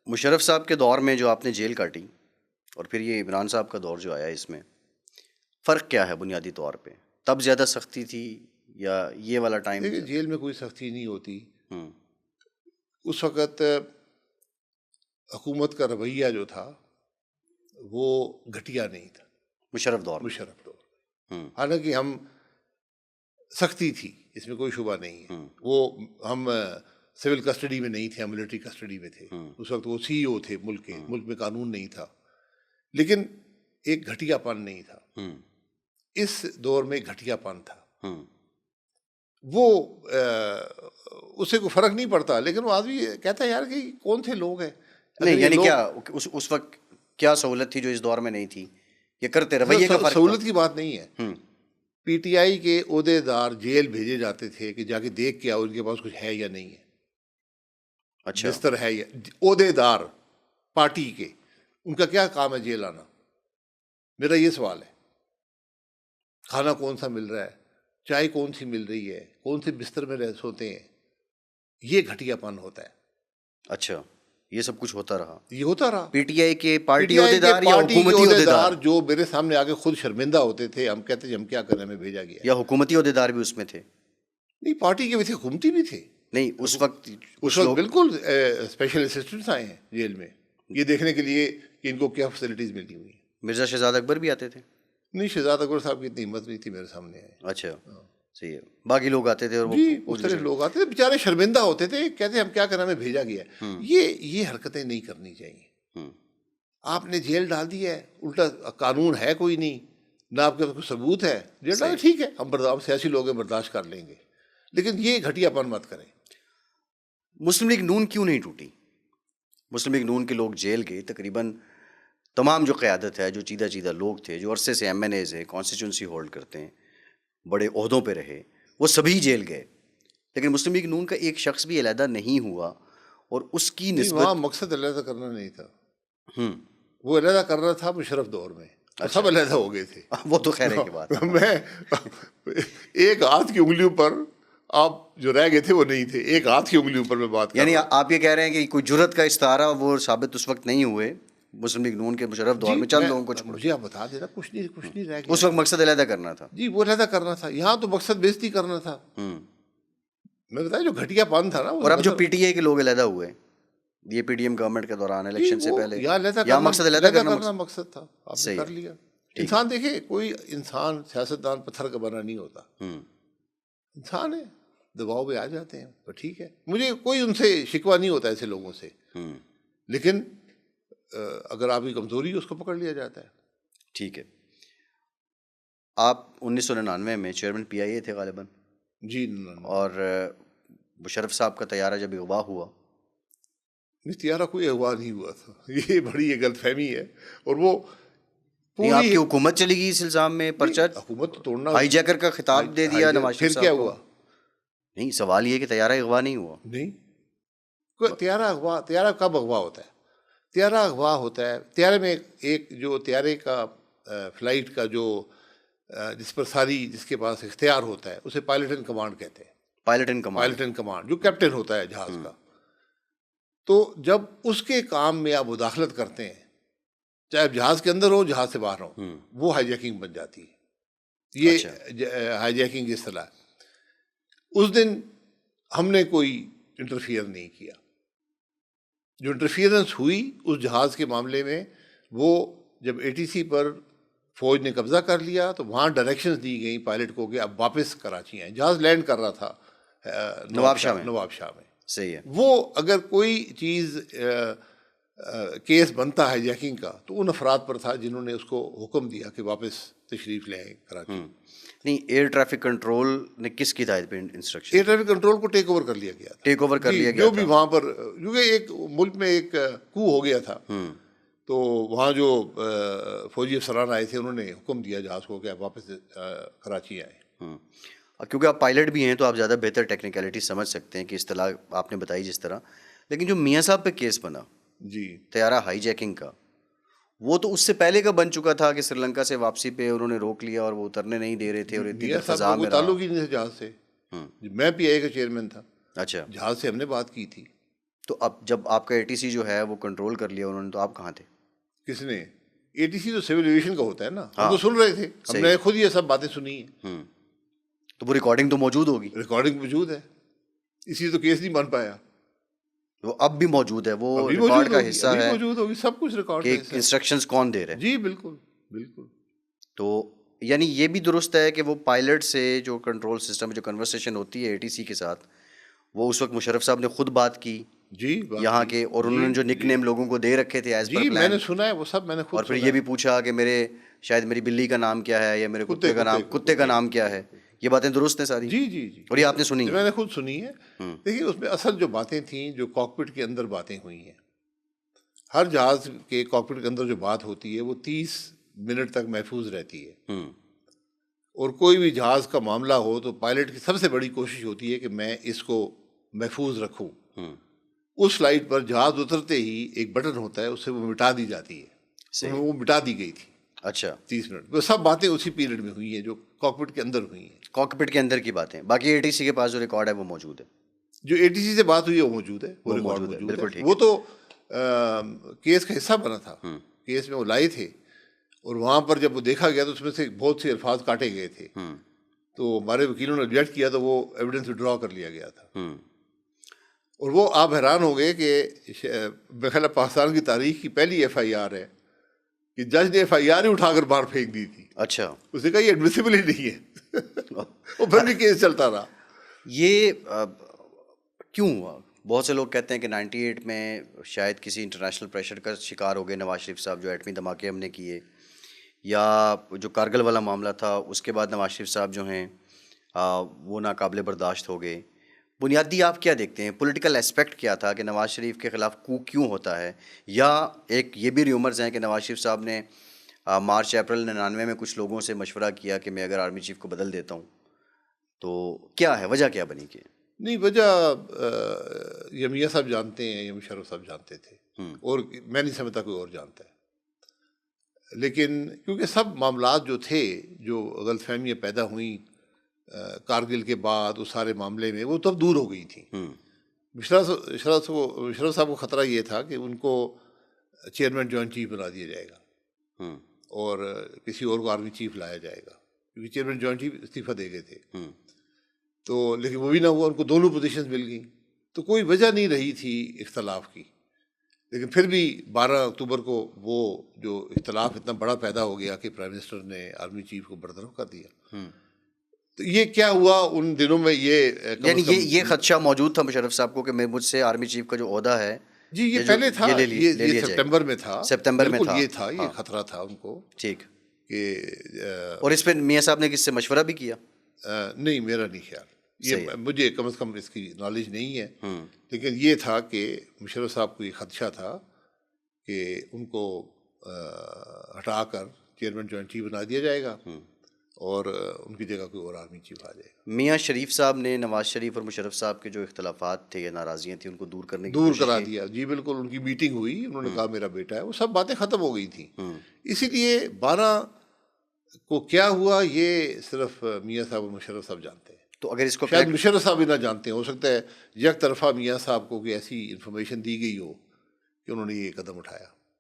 مشرف صاحب کے دور میں جو آپ نے جیل کاٹی اور پھر یہ عمران صاحب کا دور جو آیا، اس میں فرق کیا ہے بنیادی طور پہ؟ تب زیادہ سختی تھی یا یہ والا ٹائم؟ دیکھیے جیل میں کوئی سختی نہیں ہوتی. ہوں اس وقت حکومت کا رویہ جو تھا وہ گھٹیا نہیں تھا مشرف دور میں. مشرف دور. ہوں حالانکہ ہم سختی تھی، اس میں کوئی شبہ نہیں ہے. وہ ہم سول کسٹڈی میں نہیں تھے، ہم ملٹری کسٹڈی میں تھے. اس وقت وہ سی او تھے ملک کے، ملک میں قانون نہیں تھا، لیکن ایک گھٹیا پن نہیں تھا. اس دور میں گھٹیا پن تھا. وہ اس سے کوئی فرق نہیں پڑتا، لیکن وہ آدمی کہتا ہے یار کہ کون تھے لوگ ہیں. نہیں یعنی کیا اس وقت کیا سہولت تھی جو اس دور میں نہیں تھی؟ یہ کرتے رویے کا فرق. سہولت کی بات نہیں ہے. پی ٹی آئی کے عہدے دار جیل بھیجے جاتے تھے کہ جا کے دیکھ کے آؤ ان کے پاس کچھ ہے یا نہیں ہے. اچھا، بستر ہے یا عہدے دار پارٹی کے، ان کا کیا کام ہے جیل آنا؟ میرا یہ سوال ہے. کھانا کون سا مل رہا ہے، چائے کون سی مل رہی ہے، کون سے بستر میں رہ سوتے ہیں، یہ گھٹیا پن ہوتا ہے. اچھا یہ سب کچھ ہوتا رہا. یہ ہوتا رہا. پی ٹی آئی کے پارٹی عہدیدار یا حکومتی عہدیدار جو میرے سامنے آگے خود شرمندہ ہوتے تھے، ہم کہتے ہم کیا کرنے میں بھیجا گیا. یا حکومتی عہدیدار بھی اس میں تھے؟ نہیں، پارٹی کے بھی تھے، حکومتی بھی تھے. نہیں اس وقت بالکل اسپیشل اسسٹنٹس آئے ہیں جیل میں یہ دیکھنے کے لیے کہ ان کو کیا فیسلٹیز ملی ہوئی ہیں. مرزا شہزاد اکبر بھی آتے تھے؟ نہیں، شہزاد اکبر صاحب کی اتنی ہمت نہیں تھی میرے سامنے آئے. اچھا صحیح ہے. باقی لوگ آتے تھے اور جی مختلف لوگ آتے تھے، بیچارے شرمندہ ہوتے تھے، کہتے ہم کیا کرنا میں بھیجا گیا. یہ حرکتیں نہیں کرنی چاہیے. آپ نے جیل ڈال دی ہے، الٹا قانون ہے کوئی نہیں، نہ آپ کے پاس کوئی ثبوت ہے، جیل ڈال ٹھیک ہے، ہم سیاسی لوگ ہیں برداشت کر لیں گے، لیکن یہ گھٹیا پن مت کریں. مسلم لیگ نون کیوں نہیں ٹوٹی؟ مسلم لیگ نون کے لوگ جیل گئے، تقریباً تمام جو قیادت ہے، جو چیدہ لوگ تھے، جو عرصے سے ایم این ایز ہیں، کانسٹیچوئنسی ہولڈ کرتے ہیں، بڑے عہدوں پہ رہے، وہ سبھی جیل گئے. لیکن مسلم لیگ نون کا ایک شخص بھی علیحدہ نہیں ہوا، اور اس کی نسبت وہاں مقصد علیحدہ کرنا نہیں تھا. وہ علیحدہ کر رہا تھا مشرف دور میں، سب علیحدہ ہو گئے تھے. وہ تو خیر ہے کی بات. میں ایک ہاتھ کی انگلیوں پر آپ جو رہ گئے تھے وہ نہیں تھے، ایک ہاتھ کی انگلیوں پر میں بات کر رہا ہوں. یعنی آپ یہ کہہ رہے ہیں کہ کوئی جرت کا استعارہ وہ ثابت اس وقت نہیں ہوئے مسلم لیگ نون کے مشرف دور میں، چند لوگوں کو چھوڑ. مجھے آپ بتا دینا، کچھ نہیں رہ گیا. اس وقت مقصد علیحدہ کرنا تھا. جی وہ علیحدہ کرنا تھا. یہاں تو مقصد بےزتی کرنا تھا. میں بتایا جو گھٹیا پن تھا نا. اور اب جو پی ٹی آئی کے لوگ علیحدہ ہوئے یہ پی ڈی ایم گورنمنٹ کے دوران الیکشن سے پہلے، یا مقصد علیحدہ کرنا مقصد تھا، آپ نے کر لیا. انسان دیکھے، کوئی انسان سیاستدان پتھر کا بنا نہیں ہوتا. انسان ہے، دباؤ پہ آ جاتے ہیں تو ٹھیک ہے. مجھے کوئی ان سے شکوہ نہیں ہوتا ایسے لوگوں سے، لیکن اگر آپ کی کمزوری ہے اس کو پکڑ لیا جاتا ہے. ٹھیک ہے. آپ 1999 میں چیئرمین پی آئی اے تھے غالباً. جی. اور مشرف صاحب کا طیارہ جب اغوا ہوا، طیارہ کوئی اغوا نہیں ہوا تھا، یہ بڑی غلط فہمی ہے. اور وہ آپ کی حکومت چلی گئی اس الزام میں پرچہ، حکومت توڑنا، ہائی جیکر کا خطاب دے دیا نواز شریف صاحب. پھر کیا ہوا؟ نہیں، سوال یہ کہ طیارہ اغوا نہیں ہوا. نہیں، طیارہ کب اغوا ہوتا ہے؟ طیارہ اغوا ہوتا ہے، طیارے میں ایک جو طیارے کا فلائٹ کا جو جس پر جس کے پاس اختیار ہوتا ہے اسے پائلٹ ان کمانڈ کہتے ہیں. پائلٹ ان کمانڈ جو کیپٹن ہوتا ہے جہاز کا. تو جب اس کے کام میں آپ مداخلت کرتے ہیں، چاہے جہاز کے اندر ہو جہاز سے باہر ہو، وہ ہائی جیکنگ بن جاتی ہے. یہ ہائی جیکنگ اس طرح. اس دن ہم نے کوئی انٹرفیئر نہیں کیا. جو انٹرفیئرنس ہوئی اس جہاز کے معاملے میں، وہ جب اے ٹی سی پر فوج نے قبضہ کر لیا تو وہاں ڈائریکشنز دی گئیں پائلٹ کو کہ اب واپس کراچی آئیں. جہاز لینڈ کر رہا تھا نواب شاہ میں. صحیح ہے. وہ اگر کوئی چیز کیس بنتا ہے جیکنگ کا تو ان افراد پر تھا جنہوں نے اس کو حکم دیا کہ واپس تشریف لے آئیں کراچی. نہیں، ایئر ٹریفک کنٹرول نے کس کی ہدایت پہ انسٹرکشن؟ ایئر ٹریفک کنٹرول کو ٹیک اوور کر لیا گیا. ٹیک اوور کر لیا گیا جو بھی وہاں پر، کیونکہ ایک ملک میں ایک کو ہو گیا تھا، تو وہاں جو فوجی افسران آئے تھے انہوں نے حکم دیا جہاز کو کہ آپ واپس کراچی آئیں. کیونکہ آپ پائلٹ بھی ہیں تو آپ زیادہ بہتر ٹیکنیکلٹی سمجھ سکتے ہیں کہ اصطلاح آپ نے بتائی جس طرح. لیکن جو میاں صاحب پہ کیس بنا جی طیارہ ہائی جیکنگ کا، وہ تو اس سے پہلے کا بن چکا تھا کہ سری لنکا سے واپسی پہ انہوں نے روک لیا اور وہ اترنے نہیں دے رہے تھے، اور اتنی فضا میں تعلق ہی نہیں تھا جہاز سے. میں پی آئی کا چیئرمین تھا. اچھا. جہاز سے ہم نے بات کی تھی. تو اب جب آپ کا اے ٹی سی جو ہے وہ کنٹرول کر لیا انہوں نے، تو آپ کہاں تھے؟ کس نے؟ اے ٹی سی تو سول ایویشن کا ہوتا ہے نا، ہم تو سن رہے تھے، ہم نے خود یہ سب باتیں سنی ہیں. تو وہ ریکارڈنگ تو موجود ہوگی؟ ریکارڈنگ موجود ہے، اسی تو کیس نہیں بن پایا. وہ اب بھی موجود ہے، وہ ابھی ریکارڈ موجود کا ہوگی، حصہ ابھی ہے موجود ہوگی، سب کچھ ریکارڈ کہ کا حصہ ہے. انسٹرکشنز کون دے رہے ہیں. جی بالکل بالکل. تو یعنی یہ بھی درست ہے کہ وہ پائلٹ سے جو کنٹرول سسٹم جو کنورسیشن ہوتی ہے اے ٹی سی کے ساتھ، وہ اس وقت مشرف صاحب نے خود بات کی جی یہاں کے، اور انہوں نے جو نک نیم لوگوں کو دے رکھے تھے ایز پر جی پلان، میں نے سنا ہے وہ سب، میں نے خود اور پھر سنا یہ بھی پوچھا کہ شاید میری بلی کا نام کیا ہے یا میرے کتے کا نام کیا ہے. یہ باتیں درست ہیں ساری؟ جی جی جی. اور یہ آپ نے سنی؟ میں نے خود سنی ہے. دیکھیے اس میں اصل جو باتیں تھیں، جو کاکپٹ کے اندر باتیں ہوئی ہیں، ہر جہاز کے کاکپٹ کے اندر جو بات ہوتی ہے وہ 30 منٹ تک محفوظ رہتی ہے. اور کوئی بھی جہاز کا معاملہ ہو تو پائلٹ کی سب سے بڑی کوشش ہوتی ہے کہ میں اس کو محفوظ رکھوں. اس فلائٹ پر جہاز اترتے ہی ایک بٹن ہوتا ہے، اس سے وہ مٹا دی جاتی ہے. وہ مٹا دی گئی تھی. اچھا. 30 منٹ وہ سب باتیں اسی پیریڈ میں ہوئی ہیں جو کاکپٹ کے اندر ہوئی ہیں. کاکپٹ کے اندر کی باتیں، باقی اے ٹی سی کے پاس جو ریکارڈ ہے وہ موجود ہے. جو اے ٹی سی سے بات ہوئی ہے وہ موجود ہے، وہ ریکارڈ موجود ہے. بالکل ٹھیک ہے. وہ تو کیس کا حصہ بنا تھا. کیس میں وہ لائے تھے، اور وہاں پر جب وہ دیکھا گیا تو اس میں سے بہت سے الفاظ کاٹے گئے تھے. تو ہمارے وکیلوں نے آبجیکٹ کیا تو وہ ایویڈنس ڈرا کر لیا گیا تھا. اور وہ آپ حیران ہو گئے کہ میرے خیال پاکستان کی تاریخ کی پہلی ایف آئی آر ہے کہ جج نے ایف آئی آر ہی اٹھا کر باہر پھینک دی تھی. اچھا. اس نے کہا یہ ایڈمیسیبل ہی نہیں ہے. وہ پھر بھی کیس چلتا رہا. یہ کیوں ہوا؟ بہت سے لوگ کہتے ہیں کہ 98 میں شاید کسی انٹرنیشنل پریشر کا شکار ہو گئے نواز شریف صاحب، جو ایٹمی دھماکے ہم نے کیے، یا جو کارگل والا معاملہ تھا اس کے بعد نواز شریف صاحب جو ہیں وہ ناقابل برداشت ہو گئے. بنیادی آپ کیا دیکھتے ہیں، پولیٹیکل اسپیکٹ کیا تھا کہ نواز شریف کے خلاف کو کیوں ہوتا ہے؟ یا ایک یہ بھی ریومرز ہیں کہ نواز شریف صاحب نے مارچ اپریل 99 میں کچھ لوگوں سے مشورہ کیا کہ میں اگر آرمی چیف کو بدل دیتا ہوں، تو کیا ہے وجہ، کیا بنی کہ؟ نہیں، وجہ یہ میاں صاحب جانتے ہیں یا مشرف صاحب جانتے تھے، اور میں نہیں سمجھتا کوئی اور جانتا ہے. لیکن کیونکہ سب معاملات جو تھے، جو غلط فہمیاں پیدا ہوئیں کارگل کے بعد، اس سارے معاملے میں وہ تب دور ہو گئی تھیں. مشرف صاحب کو خطرہ یہ تھا کہ ان کو چیئرمین جوائنٹ چیف بنا دیا جائے گا اور کسی اور کو آرمی چیف لایا جائے گا، کیونکہ چیئرمین جوائنٹ چیف استعفیٰ دے گئے تھے. تو لیکن وہ بھی نہ ہوا، ان کو دونوں پوزیشنز مل گئیں. تو کوئی وجہ نہیں رہی تھی اختلاف کی. لیکن پھر بھی 12 اکتوبر کو وہ جو اختلاف اتنا بڑا پیدا ہو گیا کہ پرائم منسٹر نے آرمی چیف کو برطرف کر دیا. تو یہ کیا ہوا ان دنوں میں، یعنی یہ خدشہ موجود تھا مشرف صاحب کو کہ مجھ سے آرمی چیف کا جو عہدہ ہے، جی یہ پہلے تھا، یہ سپٹمبر میں تھا. سپتمبر میں تھا، یہ تھا، یہ خطرہ تھا ان کو. ٹھیک. کہ اور اس پہ میاں صاحب نے کس سے مشورہ بھی کیا؟ نہیں، میرا نہیں خیال، یہ مجھے کم از کم اس کی نالج نہیں ہے. لیکن یہ تھا کہ مشرف صاحب کو یہ خدشہ تھا کہ ان کو ہٹا کر چیئرمین جوائنٹ چیف بنا دیا جائے گا اور ان کی جگہ کوئی اور آرمی چیف آ جائے گا. میاں شریف صاحب نے نواز شریف اور مشرف صاحب کے جو اختلافات تھے یا ناراضیاں تھیں ان کو دور کرا دیا. جی بالکل. ان کی میٹنگ ہوئی، انہوں نے کہا میرا بیٹا ہے، وہ سب باتیں ختم ہو گئی تھیں. اسی لیے 12 کو کیا ہوا یہ صرف میاں صاحب اور مشرف صاحب جانتے ہیں. تو اگر اس کو شاید مشرف صاحب بھی نہ جانتے ہیں، ہو سکتا ہے یک طرفہ میاں صاحب کو کوئی ایسی انفارمیشن دی گئی ہو کہ انہوں نے یہ قدم اٹھایا.